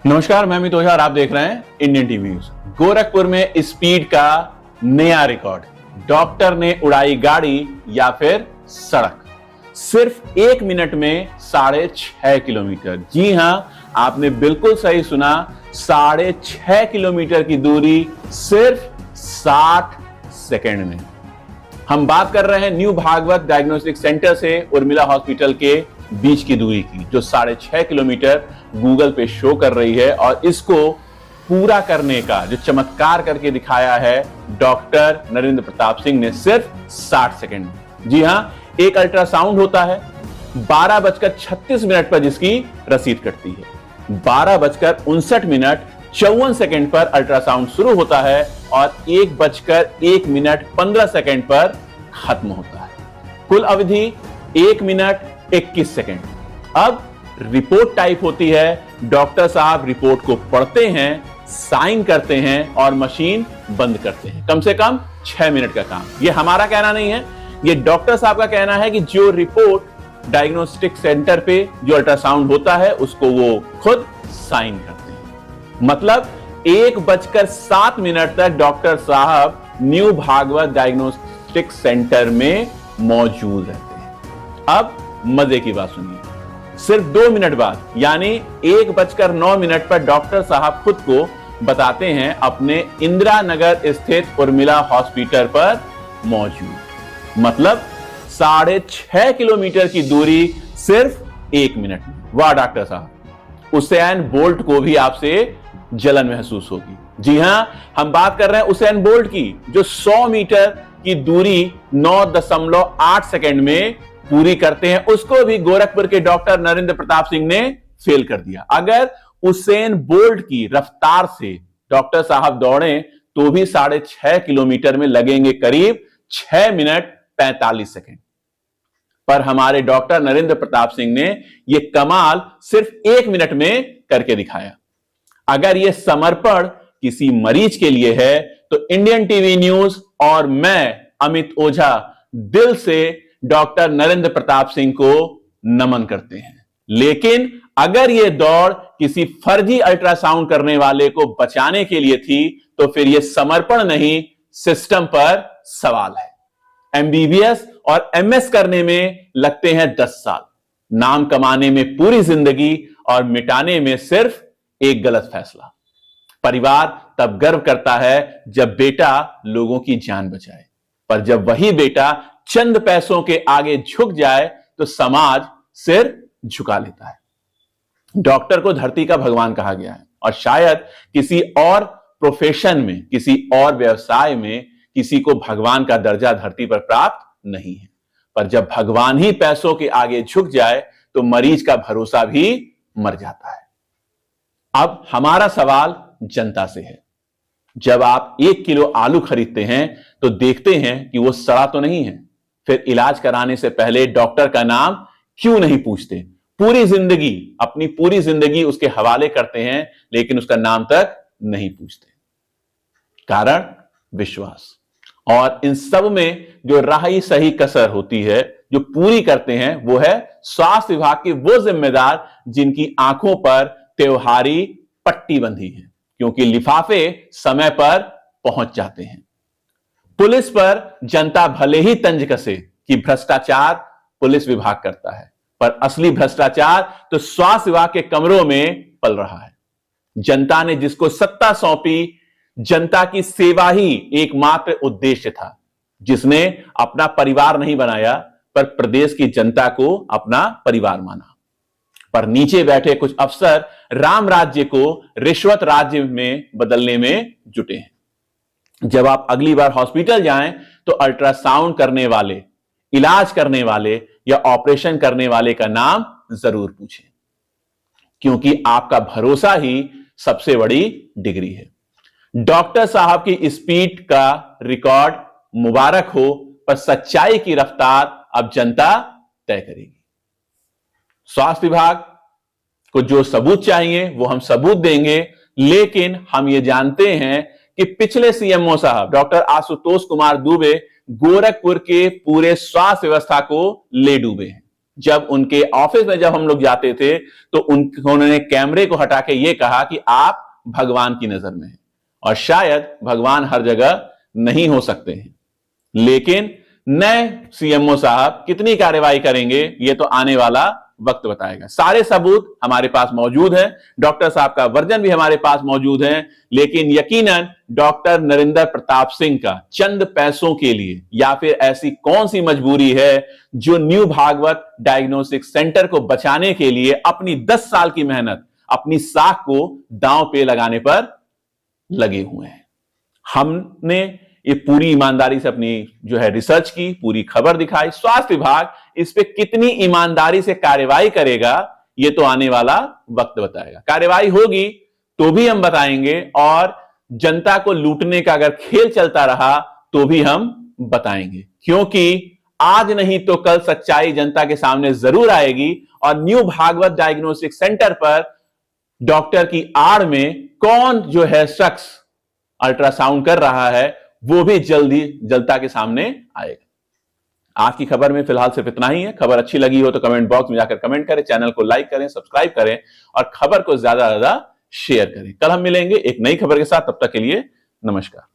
नमस्कार, मैं अमित ओझा और आप देख रहे हैं इंडियन टीवी न्यूज। गोरखपुर में स्पीड का नया रिकॉर्ड, डॉक्टर ने उड़ाई गाड़ी या फिर सड़क। सिर्फ 1 मिनट में 6.5 किलोमीटर। जी हां, आपने बिल्कुल सही सुना, 6.5 किलोमीटर की दूरी सिर्फ 60 सेकेंड में। हम बात कर रहे हैं न्यू भागवत डायग्नोस्टिक सेंटर से उर्मिला हॉस्पिटल के बीच की दूरी की, जो 6.5 किलोमीटर गूगल पे शो कर रही है। और इसको पूरा करने का जो चमत्कार करके दिखाया है डॉक्टर नरेंद्र प्रताप सिंह ने सिर्फ 60 सेकेंड में। जी हां, एक अल्ट्रासाउंड होता है 12:36 पर जिसकी रसीद कटती है। 12:59 54 सेकेंड पर अल्ट्रासाउंड शुरू होता है और 1:01 पर खत्म होता है। कुल अवधि 1 मिनट 21 सेकेंड। अब रिपोर्ट टाइप होती है, डॉक्टर साहब रिपोर्ट को पढ़ते हैं, साइन करते हैं और मशीन बंद करते हैं। कम से कम 6 मिनट का काम। ये हमारा कहना नहीं है, ये डॉक्टर साहब का कहना है कि जो रिपोर्ट डायग्नोस्टिक सेंटर पे जो अल्ट्रासाउंड होता है उसको वो खुद साइन करते हैं। मतलब 1:07 तक डॉक्टर साहब न्यू भागवत डायग्नोस्टिक सेंटर में मौजूद रहते हैं। अब मजे की बात सुनिए, सिर्फ 2 मिनट बाद यानी 1:09 पर डॉक्टर साहब खुद को बताते हैं अपने इंदिरा नगर स्थित उर्मिला हॉस्पिटल पर मौजूद। मतलब 6.5 किलोमीटर की दूरी सिर्फ 1 मिनट में। वाह डॉक्टर साहब, उसेन बोल्ट को भी आपसे जलन महसूस होगी। जी हां, हम बात कर रहे हैं उसेन बोल्ट की, जो 100 मीटर की दूरी 9.8 सेकेंड में पूरी करते हैं। उसको भी गोरखपुर के डॉक्टर नरेंद्र प्रताप सिंह ने फेल कर दिया। अगर उसेन बोल्ट की रफ्तार से डॉक्टर साहब दौड़े तो भी 6.5 किलोमीटर में लगेंगे करीब 6 मिनट 45 सेकेंड। पर हमारे डॉक्टर नरेंद्र प्रताप सिंह ने यह कमाल सिर्फ 1 मिनट में करके दिखाया। अगर यह समर्पण किसी मरीज के लिए है तो इंडियन टीवी न्यूज और मैं अमित ओझा दिल से डॉक्टर नरेंद्र प्रताप सिंह को नमन करते हैं। लेकिन अगर यह दौड़ किसी फर्जी अल्ट्रासाउंड करने वाले को बचाने के लिए थी तो फिर यह समर्पण नहीं, सिस्टम पर सवाल है। एमबीबीएस और एमएस करने में लगते हैं 10 साल, नाम कमाने में पूरी जिंदगी और मिटाने में सिर्फ एक गलत फैसला। परिवार तब गर्व करता है जब बेटा लोगों की जान बचाए, पर जब वही बेटा चंद पैसों के आगे झुक जाए तो समाज सिर झुका लेता है। डॉक्टर को धरती का भगवान कहा गया है और शायद किसी और प्रोफेशन में, किसी और व्यवसाय में किसी को भगवान का दर्जा धरती पर प्राप्त नहीं है। पर जब भगवान ही पैसों के आगे झुक जाए तो मरीज का भरोसा भी मर जाता है। अब हमारा सवाल जनता से है। जब आप 1 किलो आलू खरीदते हैं तो देखते हैं कि वो सड़ा तो नहीं है। फिर इलाज कराने से पहले डॉक्टर का नाम क्यों नहीं पूछते? पूरी जिंदगी, अपनी पूरी जिंदगी उसके हवाले करते हैं लेकिन उसका नाम तक नहीं पूछते। कारण विश्वास। और इन सब में जो राही सही कसर होती है, जो पूरी करते हैं, वो है स्वास्थ्य विभाग के वो जिम्मेदार जिनकी आंखों पर त्योहारी पट्टी बंधी है, क्योंकि लिफाफे समय पर पहुंच जाते हैं। पुलिस पर जनता भले ही तंज कसे कि भ्रष्टाचार पुलिस विभाग करता है, पर असली भ्रष्टाचार तो स्वास्थ्य विभाग के कमरों में पल रहा है। जनता ने जिसको सत्ता सौंपी, जनता की सेवा ही एकमात्र उद्देश्य था, जिसने अपना परिवार नहीं बनाया पर प्रदेश की जनता को अपना परिवार माना। पर नीचे बैठे कुछ अफसर राम राज्य को रिश्वत राज्य में बदलने में जुटे हैं। जब आप अगली बार हॉस्पिटल जाएं तो अल्ट्रासाउंड करने वाले, इलाज करने वाले या ऑपरेशन करने वाले का नाम जरूर पूछें, क्योंकि आपका भरोसा ही सबसे बड़ी डिग्री है। डॉक्टर साहब की स्पीड का रिकॉर्ड मुबारक हो, पर सच्चाई की रफ्तार अब जनता तय करेगी। स्वास्थ्य विभाग को जो सबूत चाहिए वो हम सबूत देंगे, लेकिन हम ये जानते हैं कि पिछले सीएमओ साहब डॉक्टर आशुतोष कुमार दुबे गोरखपुर के पूरे स्वास्थ्य व्यवस्था को ले डूबे हैं। जब उनके ऑफिस में जब हम लोग जाते थे तो उन्होंने कैमरे को हटा के ये कहा कि आप भगवान की नजर में हैं, और शायद भगवान हर जगह नहीं हो सकते हैं, लेकिन नए सीएमओ साहब कितनी कार्रवाई करेंगे ये तो आने वाला वक्त बताएगा। सारे सबूत हमारे पास मौजूद हैं, डॉक्टर साहब का वर्जन भी हमारे पास मौजूद है, लेकिन यकीनन डॉक्टर नरेंद्र प्रताप सिंह का चंद पैसों के लिए या फिर ऐसी कौन सी मजबूरी है जो न्यू भागवत डायग्नोस्टिक सेंटर को बचाने के लिए अपनी 10 साल की मेहनत, अपनी साख को दांव पे लगाने पर लगे हुए हैं। हमने ये पूरी ईमानदारी से अपनी जो है रिसर्च की, पूरी खबर दिखाई। स्वास्थ्य विभाग इस पे कितनी ईमानदारी से कार्रवाई करेगा ये तो आने वाला वक्त बताएगा। कार्रवाई होगी तो भी हम बताएंगे, और जनता को लूटने का अगर खेल चलता रहा तो भी हम बताएंगे, क्योंकि आज नहीं तो कल सच्चाई जनता के सामने जरूर आएगी। और न्यू भागवत डायग्नोस्टिक सेंटर पर डॉक्टर की आड़ में कौन जो है शख्स अल्ट्रासाउंड कर रहा है वो भी जल्दी जनता के सामने आएगा। आज की खबर में फिलहाल सिर्फ इतना ही है। खबर अच्छी लगी हो तो कमेंट बॉक्स में जाकर कमेंट करें, चैनल को लाइक करें, सब्सक्राइब करें और खबर को ज्यादा से ज्यादा शेयर करें। कल हम मिलेंगे एक नई खबर के साथ, तब तक के लिए नमस्कार।